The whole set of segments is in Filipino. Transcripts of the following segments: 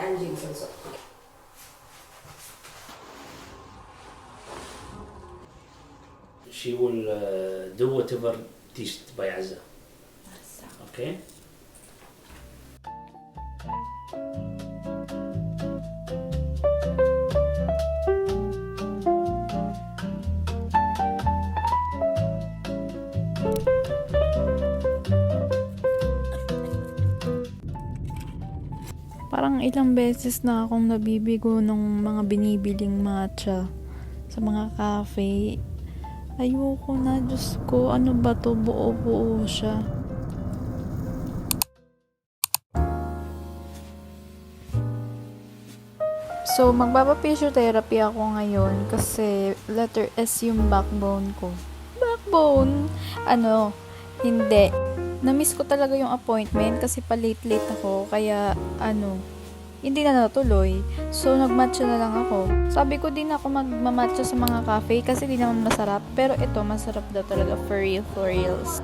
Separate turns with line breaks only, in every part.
engines also.
She will do whatever teached by Azza. Okay?
Parang ilang beses na akong nabibigo ng mga binibiling matcha sa mga cafe. Ayoko na, Diyos ko, ano ba to? Buo-buo siya. So, magpapa-physiotherapy ako ngayon kasi letter S yung backbone ko. Backbone? Ano? Hindi. Na-miss ko talaga yung appointment kasi pa-late-late ako. Kaya, hindi na natuloy. So, nagmatcha na lang ako. Sabi ko din ako magmamatcha sa mga cafe kasi di naman masarap. Pero ito, masarap daw talaga for real, for reals.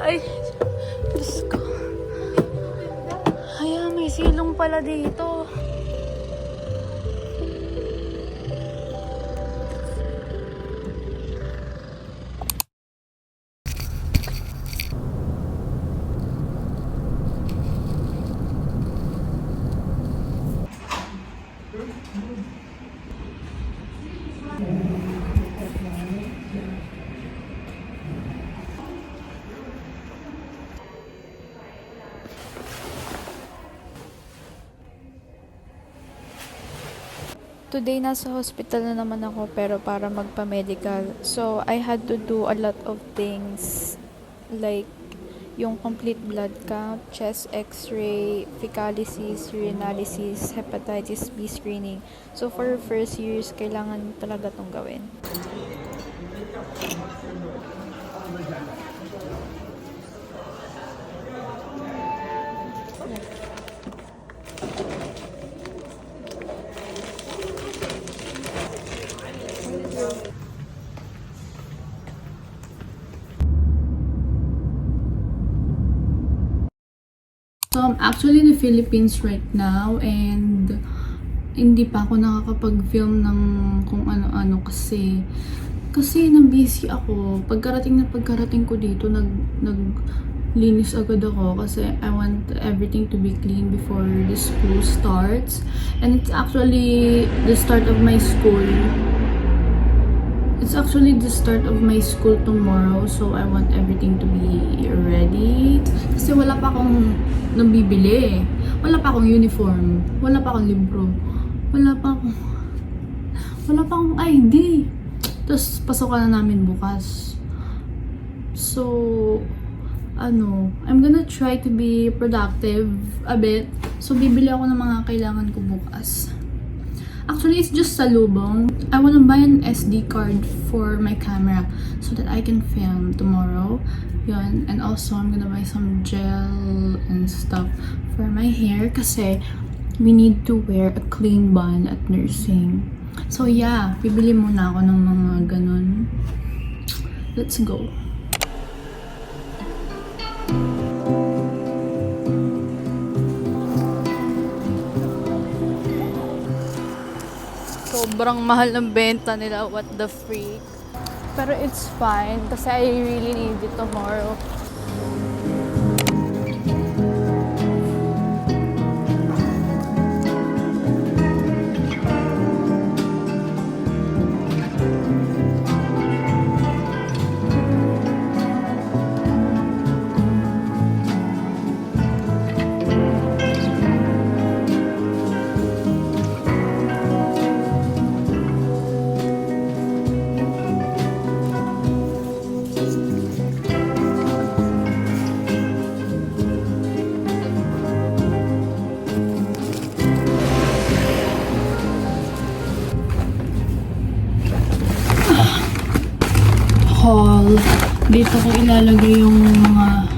Ay, Diyos ko. Ay, may silong pala dito. Today, nasa hospital na naman ako pero para magpa-medical. So, I had to do a lot of things like yung complete blood count, chest x-ray, fecalysis, urinalysis, hepatitis B screening. So, for first years, kailangan talaga tong gawin.
So, I'm actually in the Philippines right now and hindi pa ako nakakapag-film ng kung ano-ano kasi Kasi busy ako. Pagkarating ko dito, naglinis agad ako kasi I want everything to be clean before the school starts. And it's actually the start of my school. It's actually the start of my school tomorrow, so I want everything to be ready. Kasi wala pa akong nabibili. Wala pa akong uniform. Wala pa akong libro. Wala pa akong ID. Tapos, pasokan na namin bukas. So, I'm gonna try to be productive a bit. So, bibili ako ng mga kailangan ko bukas. Actually, it's just salubong. I wanna buy an SD card for my camera so that I can film tomorrow. Yun. And also, I'm gonna buy some gel and stuff for my hair kasi we need to wear a clean bun at nursing. So, yeah. Bibili muna ako ng mga ganun. Let's go.
Sobrang mahal ng benta nila, what the freak. Pero it's fine kasi I really need it tomorrow.
Haul. Dito ko ilalagay yung mga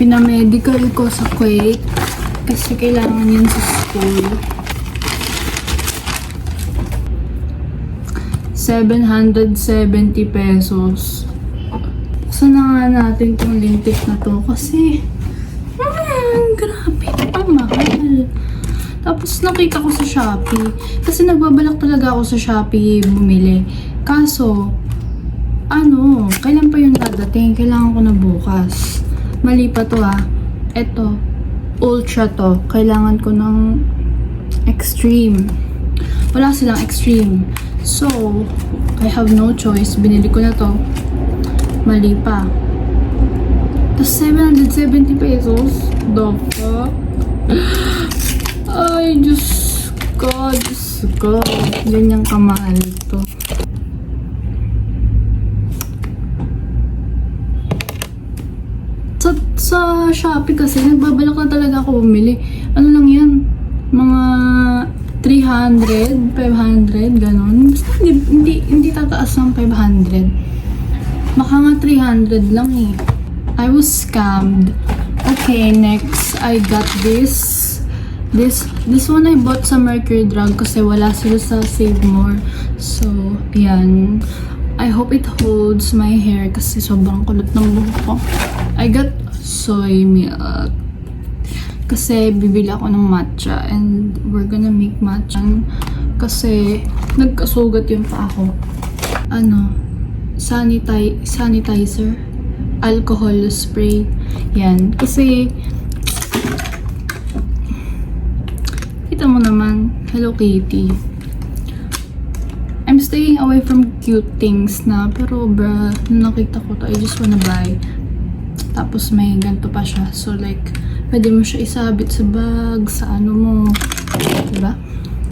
pinamedical ko sa Kuwait kasi kailangan yan sa school. 770 pesos. Buksan na nga natin tong lintik na to kasi grabe, ang mahal. Tapos nakita ko sa Shopee kasi nagbabalak talaga ako sa Shopee bumili. Kaso kailan pa yung dadating? Kailangan ko na bukas. Mali pa to Eto, ultra to. Kailangan ko ng extreme. Wala silang extreme. So, I have no choice. Binili ko na to. Mali pa. Tapos 770 pesos. The fuck? Ay, Diyos ko. Ganyang kamahal to. Sa Shopee kasi, nagbabalak na talaga ako bumili. Ano lang yan? Mga 300, 500, ganon. Basta hindi tataas ng 500. Baka nga 300 lang eh. I was scammed. Okay, next, I got this. This one I bought sa Mercury Drug kasi wala sila sa Save More. So, yan. I hope it holds my hair kasi sobrang kulot ng buhok ko. I got soy milk kasi bibili ako ng matcha and we're gonna make matcha kasi nagkasugat yung pa ako. Sanitizer, alcohol spray, yan. Kasi kita mo naman, Hello Kitty. I'm staying away from cute things na, pero bruh, nakita ko to, I just wanna buy. Tapos may ganito pa siya. So like, pwede mo siya isabit sa bag, sa mo. Diba?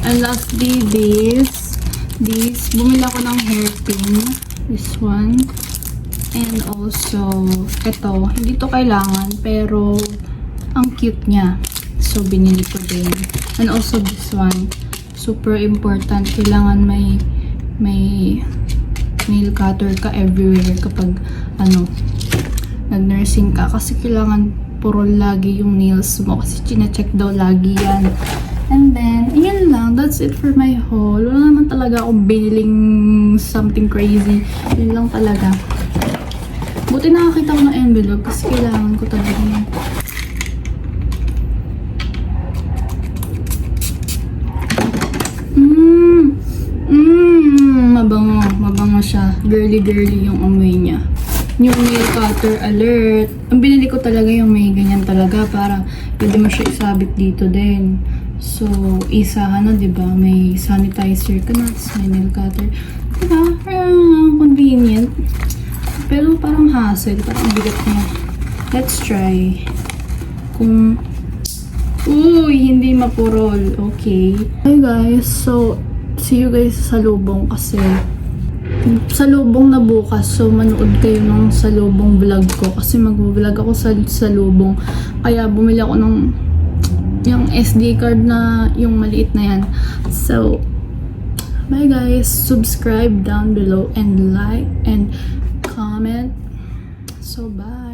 And lastly, this. Bumili ako ng hairpin. This one. And also, ito. Hindi to kailangan, pero ang cute niya. So, binili ko din. And also this one. Super important. Kailangan may nail cutter ka everywhere kapag nag-nursing ka kasi kailangan puro lagi yung nails mo kasi chine-check daw lagi yan. And then, yun lang. That's it for my haul. Wala naman talaga akong biniling something crazy. Yun lang talaga. Buti nakakita ko ng envelope kasi kailangan ko talaga yun. Mabango siya. Girly-girly yung amoy niya. Yung nail cutter alert. Ang binili ko talaga yung may ganyan talaga para pwede mo siya isabit dito din. So, isahan na, diba? May sanitizer ka na, may nail cutter. Diba? Convenient. Pero parang hassle, parang bigat niya. Let's try. Kung hindi mapurol. Okay. Hi guys, so see you guys sa salubong kasi salubong na bukas. So manood kayo ng salubong vlog ko kasi mag-vlog ako sa salubong. Kaya bumili ako ng yung SD card na yung maliit na yan. So bye guys, subscribe down below and like and comment. So bye.